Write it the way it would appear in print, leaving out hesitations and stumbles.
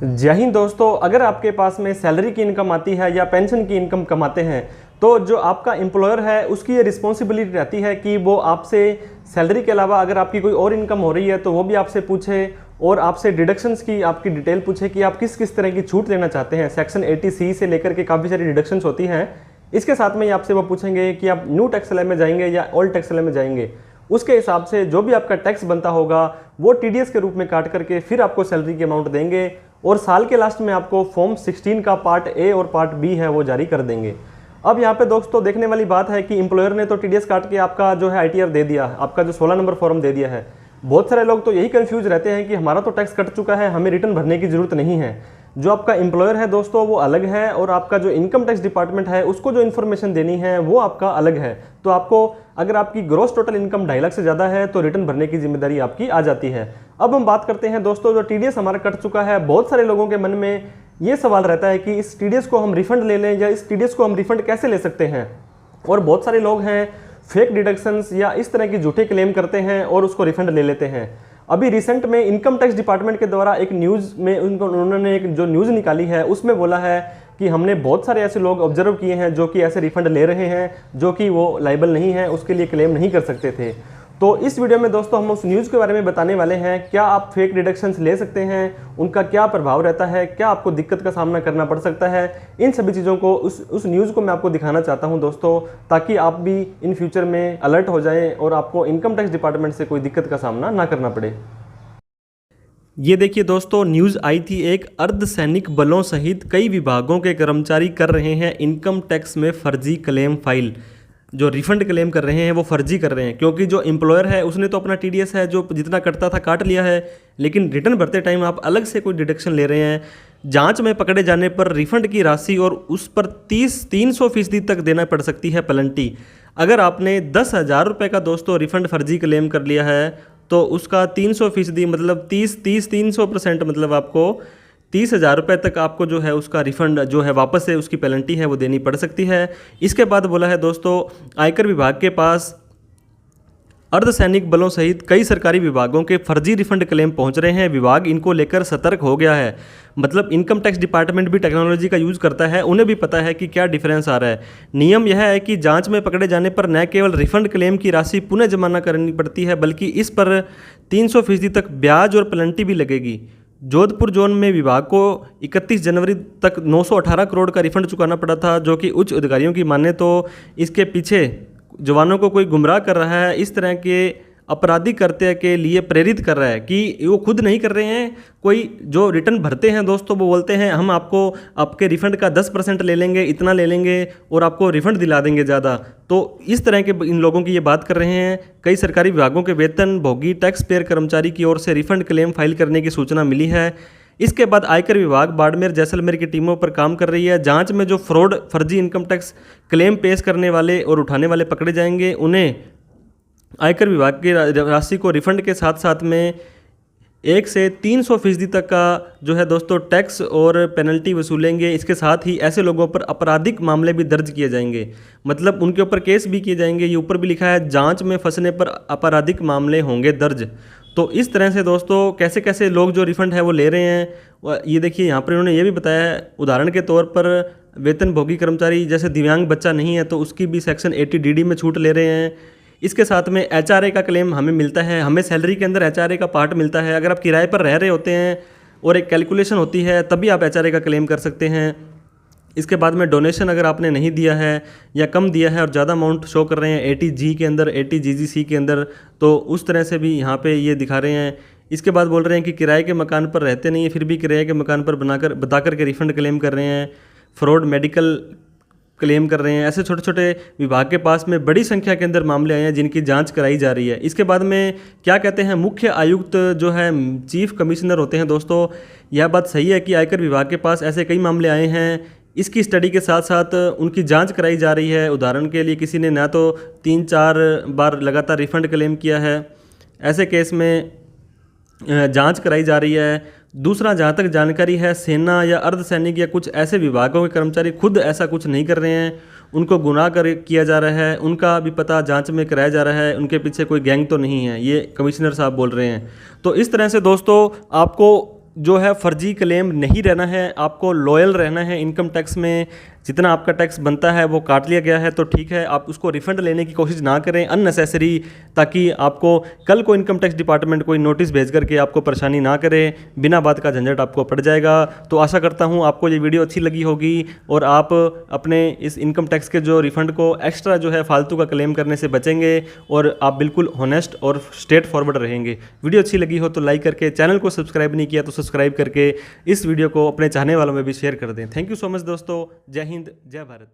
जय हिंद दोस्तों, अगर आपके पास में सैलरी की इनकम आती है या पेंशन की इनकम कमाते हैं तो जो आपका एम्प्लॉयर है उसकी ये रिस्पॉन्सिबिलिटी रहती है कि वो आपसे सैलरी के अलावा अगर आपकी कोई और इनकम हो रही है तो वो भी आपसे पूछे और आपसे डिडक्शंस की आपकी डिटेल पूछे कि आप किस किस तरह की छूट लेना चाहते हैं। सेक्शन 80C से लेकर के काफ़ी सारी डिडक्शंस होती हैं। इसके साथ में ही आपसे वो पूछेंगे कि आप न्यू टैक्स स्लैब में जाएंगे या ओल्ड टैक्स स्लैब में जाएंगे। उसके हिसाब से जो भी आपका टैक्स बनता होगा वो TDS के रूप में काट करके फिर आपको सैलरी की अमाउंट देंगे और साल के लास्ट में आपको फॉर्म 16 का पार्ट ए और पार्ट बी है वो जारी कर देंगे। अब यहाँ पे दोस्तों देखने वाली बात है कि एम्प्लॉयर ने तो TDS काट के आपका जो है ITR दे दिया, आपका जो 16 नंबर फॉर्म दे दिया है। बहुत सारे लोग तो यही कंफ्यूज रहते हैं कि हमारा तो टैक्स कट चुका है, हमें रिटर्न भरने की जरूरत नहीं है। जो आपका एम्प्लॉयर है दोस्तों वो अलग है और आपका जो इनकम टैक्स डिपार्टमेंट है उसको जो इन्फॉर्मेशन देनी है वो आपका अलग है। तो आपको अगर आपकी ग्रॉस टोटल इनकम 2.5 लाख से ज़्यादा है तो रिटर्न भरने की जिम्मेदारी आपकी आ जाती है। अब हम बात करते हैं दोस्तों, जो TDS हमारा कट चुका है, बहुत सारे लोगों के मन में ये सवाल रहता है कि इस TDS को हम रिफंड ले लें या इस TDS को हम रिफंड कैसे ले सकते हैं। और बहुत सारे लोग हैं फेक डिडक्शंस या इस तरह की झूठे क्लेम करते हैं और उसको रिफंड ले लेते हैं। अभी रिसेंट में इनकम टैक्स डिपार्टमेंट के द्वारा एक न्यूज़ में उन्होंने एक जो न्यूज़ निकाली है उसमें बोला है कि हमने बहुत सारे ऐसे लोग ऑब्जर्व किए हैं जो कि ऐसे रिफंड ले रहे हैं जो कि वो लायबल नहीं है, उसके लिए क्लेम नहीं कर सकते थे। तो इस वीडियो में दोस्तों हम उस न्यूज़ के बारे में बताने वाले हैं, क्या आप फेक डिडक्शंस ले सकते हैं, उनका क्या प्रभाव रहता है, क्या आपको दिक्कत का सामना करना पड़ सकता है। इन सभी चीज़ों को उस न्यूज़ को मैं आपको दिखाना चाहता हूं दोस्तों, ताकि आप भी इन फ्यूचर में अलर्ट हो जाएं और आपको इनकम टैक्स डिपार्टमेंट से कोई दिक्कत का सामना ना करना पड़े। ये देखिए दोस्तों, न्यूज़ आई थी, एक अर्धसैनिक बलों सहित कई विभागों के कर्मचारी कर रहे हैं इनकम टैक्स में फर्जी क्लेम फाइल। जो रिफंड क्लेम कर रहे हैं वो फर्जी कर रहे हैं, क्योंकि जो एम्प्लॉयर है उसने तो अपना TDS है जो जितना कटता था काट लिया है, लेकिन रिटर्न भरते टाइम आप अलग से कोई डिडक्शन ले रहे हैं। जांच में पकड़े जाने पर रिफंड की राशि और उस पर 300% तक देना पड़ सकती है पेनल्टी। अगर आपने 10,000 रुपये का दोस्तों रिफंड फर्जी क्लेम कर लिया है तो उसका 300% मतलब 300% मतलब आपको 30,000 रुपये तक आपको जो है उसका रिफंड जो है वापस से उसकी पेनल्टी है वो देनी पड़ सकती है। इसके बाद बोला है दोस्तों, आयकर विभाग के पास अर्धसैनिक बलों सहित कई सरकारी विभागों के फर्जी रिफंड क्लेम पहुंच रहे हैं। विभाग इनको लेकर सतर्क हो गया है। मतलब इनकम टैक्स डिपार्टमेंट भी टेक्नोलॉजी का यूज़ करता है, उन्हें भी पता है कि क्या डिफरेंस आ रहा है। नियम यह है कि जांच में पकड़े जाने पर न केवल रिफंड क्लेम की राशि पुनः जमा न करनी पड़ती है, बल्कि इस पर 300% तक ब्याज और पेनल्टी भी लगेगी। जोधपुर जोन में विभाग को 31 जनवरी तक 918 करोड़ का रिफंड चुकाना पड़ा था, जो कि उच्च अधिकारियों की माने तो इसके पीछे जवानों को कोई गुमराह कर रहा है, इस तरह के आपराधिक कृत्य के लिए प्रेरित कर रहा है कि वो खुद नहीं कर रहे हैं। कोई जो रिटर्न भरते हैं दोस्तों वो बोलते हैं हम आपको आपके रिफ़ंड का 10% ले लेंगे, इतना ले लेंगे और आपको रिफ़ंड दिला देंगे ज़्यादा। तो इस तरह के इन लोगों की ये बात कर रहे हैं। कई सरकारी विभागों के वेतन भोगी टैक्स पेयर कर्मचारी की ओर से रिफ़ंड क्लेम फाइल करने की सूचना मिली है। इसके बाद आयकर विभाग बाड़मेर जैसलमेर की टीमों पर काम कर रही है। जांच में जो फ्रॉड फर्जी इनकम टैक्स क्लेम पेश करने वाले और उठाने वाले पकड़े जाएंगे, उन्हें आयकर विभाग की राशि को रिफंड के साथ साथ में 1 से 300% तक का जो है दोस्तों टैक्स और पेनल्टी वसूलेंगे। इसके साथ ही ऐसे लोगों पर आपराधिक मामले भी दर्ज किए जाएंगे, मतलब उनके ऊपर केस भी किए जाएंगे। ये ऊपर भी लिखा है, जांच में फंसने पर आपराधिक मामले होंगे दर्ज। तो इस तरह से दोस्तों कैसे कैसे लोग जो रिफ़ंड है वो ले रहे हैं, ये देखिए यहाँ पर उन्होंने ये भी बताया है। उदाहरण के तौर पर वेतन भोगी कर्मचारी, जैसे दिव्यांग बच्चा नहीं है तो उसकी भी सेक्शन 80 DD में छूट ले रहे हैं। इसके साथ में HRA का क्लेम हमें मिलता है, हमें सैलरी के अंदर HRA का पार्ट मिलता है। अगर आप किराए पर रह रहे होते हैं और एक कैलकुलेशन होती है तभी आप HRA का क्लेम कर सकते हैं। इसके बाद में डोनेशन अगर आपने नहीं दिया है या कम दिया है और ज़्यादा अमाउंट शो कर रहे हैं 80G के अंदर, 80GGC के अंदर, तो उस तरह से भी यहाँ पे ये दिखा रहे हैं। इसके बाद बोल रहे हैं कि किराए के मकान पर रहते नहीं है फिर भी किराए के मकान पर बता कर के रिफ़ंड क्लेम कर रहे हैं, फ्रॉड मेडिकल क्लेम कर रहे हैं। ऐसे छोटे छोटे विभाग के पास में बड़ी संख्या के अंदर मामले आए हैं जिनकी जांच कराई जा रही है। इसके बाद में क्या कहते हैं, मुख्य आयुक्त जो है चीफ कमिश्नर होते हैं दोस्तों, यह बात सही है कि आयकर विभाग के पास ऐसे कई मामले आए हैं। इसकी स्टडी के साथ साथ उनकी जांच कराई जा रही है। उदाहरण के लिए किसी ने ना तो 3-4 बार लगातार रिफ़ंड क्लेम किया है, ऐसे केस में जांच कराई जा रही है। दूसरा, जहाँ तक जानकारी है, सेना या अर्धसैनिक या कुछ ऐसे विभागों के कर्मचारी खुद ऐसा कुछ नहीं कर रहे हैं, उनको गुनाह किया जा रहा है, उनका भी पता जांच में कराया जा रहा है, उनके पीछे कोई गैंग तो नहीं है, ये कमिश्नर साहब बोल रहे हैं। तो इस तरह से दोस्तों आपको जो है फर्जी क्लेम नहीं रहना है, आपको लॉयल रहना है। इनकम टैक्स में जितना आपका टैक्स बनता है वो काट लिया गया है तो ठीक है, आप उसको रिफंड लेने की कोशिश ना करें अननेसेसरी, ताकि आपको कल को इनकम टैक्स डिपार्टमेंट कोई नोटिस भेज करके आपको परेशानी ना करे, बिना बात का झंझट आपको पड़ जाएगा। तो आशा करता हूँ आपको ये वीडियो अच्छी लगी होगी और आप अपने इस इनकम टैक्स के जो रिफंड को एक्स्ट्रा जो है फालतू का क्लेम करने से बचेंगे और आप बिल्कुल होनेस्ट और स्ट्रेट फॉरवर्ड रहेंगे। वीडियो अच्छी लगी हो तो लाइक करके, चैनल को सब्सक्राइब नहीं किया तो सब्सक्राइब करके इस वीडियो को अपने चाहने वालों में भी शेयर कर दें। थैंक यू सो मच दोस्तों। जय हिंद, जय भारत।